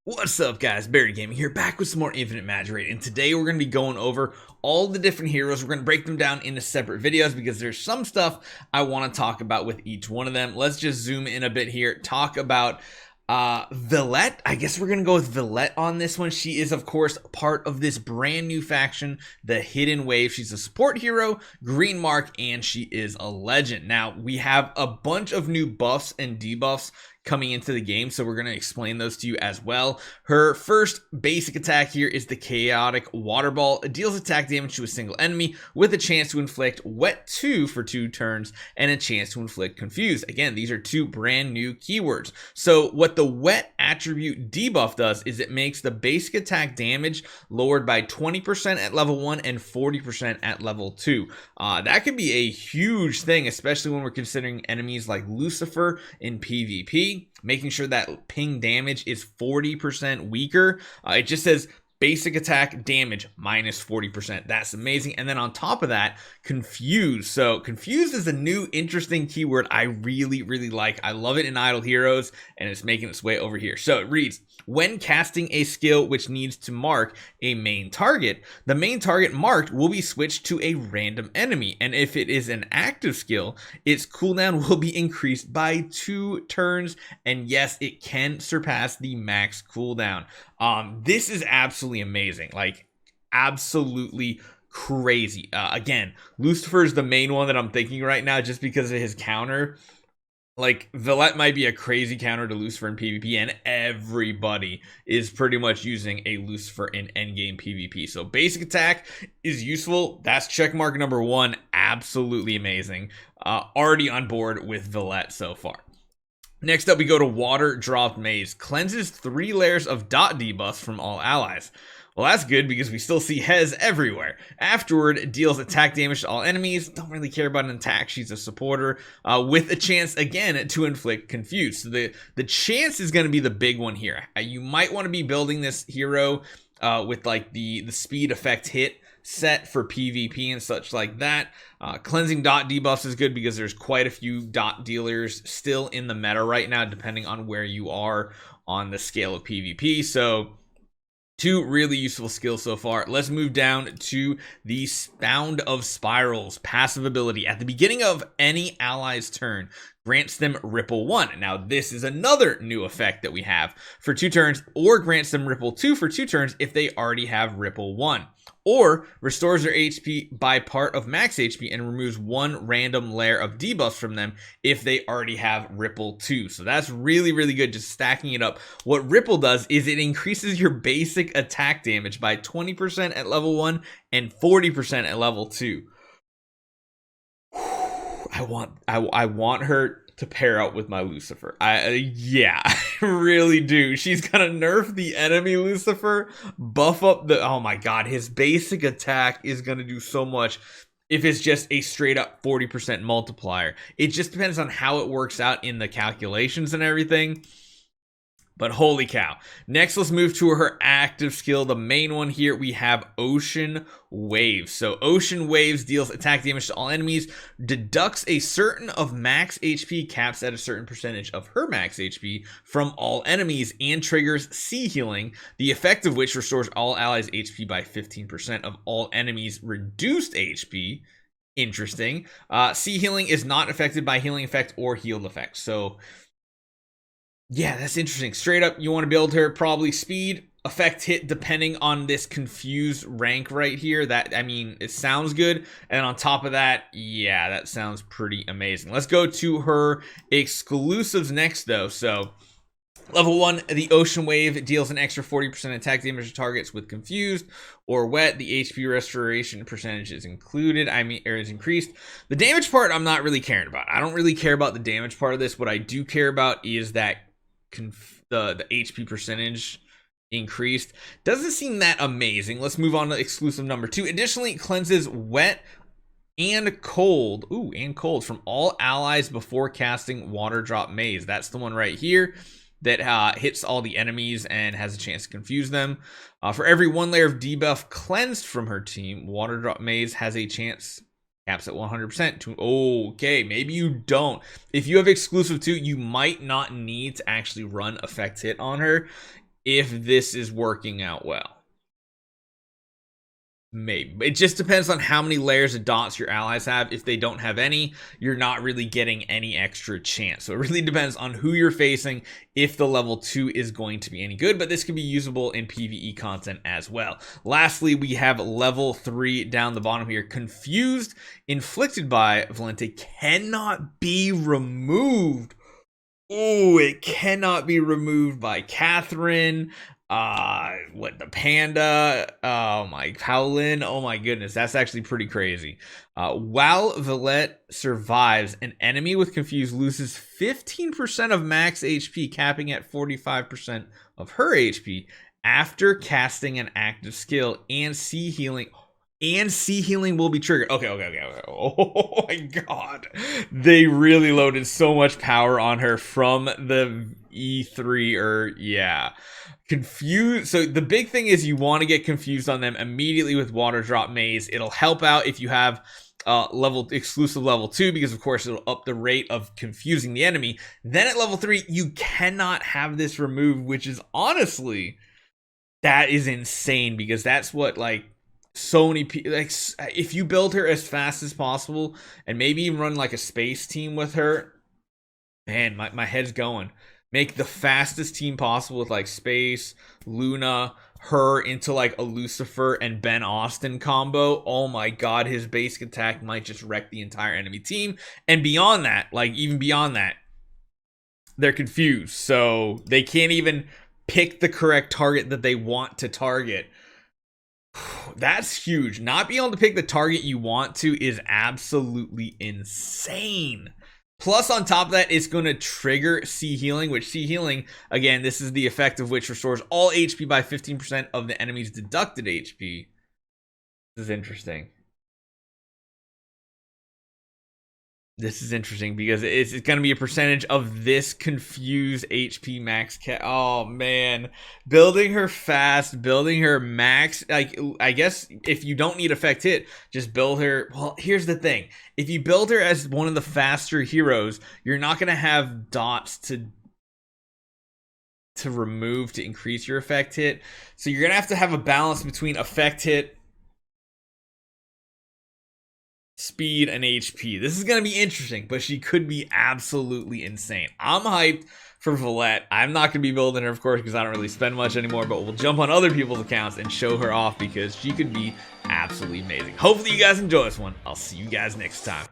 What's up guys, BARRYGAMING here, back with some more Infinite Magicraid, and today we're going to be going over all the different heroes. We're going to break them down into separate videos because there's some stuff I want to talk about with each one of them. Let's just zoom in a bit here, talk about Villette. I guess we're gonna go with Villette on this one. She is of course part of this brand new faction, the Hidden Wave. She's a support hero, green mark, and she is a legend. Now we have a bunch of new buffs and debuffs coming into the game, so we're going to explain those to you as well. Her first basic attack here is the Chaotic Water Ball. It deals attack damage to a single enemy with a chance to inflict Wet 2 for 2 turns and a chance to inflict Confused. Again, these are two brand new keywords. So what the Wet attribute debuff does is it makes the basic attack damage lowered by 20% at level 1 and 40% at level 2. That could be a huge thing, especially when we're considering enemies like Lucifer in PvP. Making sure that ping damage is 40% weaker. It just says basic attack damage minus 40%. That's amazing. And then on top of that, Confused. So Confused is a new interesting keyword I really like. I love it in Idle Heroes, and it's making its way over here. So it reads, when casting a skill which needs to mark a main target, the main target marked will be switched to a random enemy. And if it is an active skill, its cooldown will be increased by 2 turns. And yes, it can surpass the max cooldown. This is absolutely amazing. Like, absolutely crazy. Again, Lucifer is the main one that I'm thinking right now just because of his counter. Like, Villette might be a crazy counter to Lucifer in PvP, and everybody is pretty much using a Lucifer in endgame PvP. So basic attack is useful. That's checkmark number 1. Absolutely amazing. Already on board with Villette so far. Next up, we go to Water Dropped Maze. Cleanses 3 layers of dot debuffs from all allies. Well, that's good because we still see Hez everywhere. Afterward, it deals attack damage to all enemies. Don't really care about an attack. She's a supporter with a chance, again, to inflict Confused. So the chance is going to be the big one here. You might want to be building this hero with like the speed effect hit set for PvP and such like that. Cleansing dot debuffs is good because there's quite a few dot dealers still in the meta right now, depending on where you are on the scale of PvP. So 2 really useful skills so far. Let's move down to the Spound of Spirals passive ability. At the beginning of any ally's turn, grants them Ripple 1. Now, this is another new effect that we have for 2 turns, or grants them Ripple 2 for 2 turns if they already have Ripple 1. Or restores their HP by part of max HP and removes 1 random layer of debuffs from them if they already have Ripple 2. So that's really good, just stacking it up. What Ripple does is it increases your basic attack damage by 20% at level 1 and 40% at level 2. I want her to pair out with my Lucifer. Yeah, I really do. She's gonna nerf the enemy Lucifer, buff up the, oh my god, his basic attack is gonna do so much if it's just a straight up 40% multiplier. It just depends on how it works out in the calculations and everything. But holy cow. Next, let's move to her active skill. The main one here, we have Ocean Waves. So Ocean Waves deals attack damage to all enemies, deducts a certain of max HP, caps at a certain percentage of her max HP from all enemies, and triggers Sea Healing, the effect of which restores all allies' HP by 15% of all enemies' reduced HP. Interesting. Sea Healing is not affected by healing effect or healed effect. So yeah, that's interesting. Straight up, you want to build her probably speed, effect hit, depending on this Confused rank right here. That, I mean, it sounds good. And on top of that, yeah, that sounds pretty amazing. Let's go to her exclusives next, though. So level 1, the Ocean Wave deals an extra 40% attack damage to targets with Confused or Wet. The HP restoration percentage is included, or is increased. The damage part, I'm not really caring about. I don't really care about the damage part of this. What I do care about is that the HP percentage increased. Doesn't seem that amazing. Let's move on to exclusive number 2. Additionally, cleanses Wet and Cold. Ooh, and Cold from all allies before casting Water Drop Maze. That's the one right here that hits all the enemies and has a chance to confuse them. For every 1 layer of debuff cleansed from her team, Water Drop Maze has a chance Caps at 100%. Okay, maybe you don't. If you have exclusive 2, you might not need to actually run effect hit on her if this is working out well. Maybe. It just depends on how many layers of dots your allies have. If they don't have any, you're not really getting any extra chance. So it really depends on who you're facing if the level 2 is going to be any good, but this can be usable in PvE content as well. Lastly, we have level 3 down the bottom here. Confused, inflicted by Villette, cannot be removed. Oh, it cannot be removed by Catherine. What, the panda? Oh my, Howlin. Oh my goodness, that's actually pretty crazy. While Villette survives, an enemy with Confused loses 15% of max HP, capping at 45% of her HP after casting an active skill, and C healing. And C healing will be triggered. Okay. Oh my god. They really loaded so much power on her from the E3, or yeah. Confused. So the big thing is you want to get Confused on them immediately with Water Drop Maze. It'll help out if you have exclusive level 2, because of course it'll up the rate of confusing the enemy. Then at level 3, you cannot have this removed, which is honestly, that is insane, because that's what, like, so many people, like, if you build her as fast as possible and maybe even run like a space team with her, man, my head's going. Make the fastest team possible with like Space, Luna, her into like a Lucifer and Ben Austin combo. Oh my god, his basic attack might just wreck the entire enemy team. And beyond that, like even beyond that, they're confused, so they can't even pick the correct target that they want to target. That's huge. Not being able to pick the target you want to is absolutely insane. Plus, on top of that, it's going to trigger C healing, which C healing, again, this is the effect of which restores all HP by 15% of the enemy's deducted HP. This is interesting. This is interesting because it's going to be a percentage of this Confused HP max. Oh man, building her fast, building her max. Like, I guess if you don't need effect hit, just build her. Well, here's the thing: if you build her as one of the faster heroes, you're not going to have dots to remove to increase your effect hit. So you're going to have a balance between effect hit, speed, and HP. This is going to be interesting, but she could be absolutely insane. I'm hyped for Villette. I'm not going to be building her, of course, because I don't really spend much anymore, but we'll jump on other people's accounts and show her off because she could be absolutely amazing. Hopefully you guys enjoy this one. I'll see you guys next time.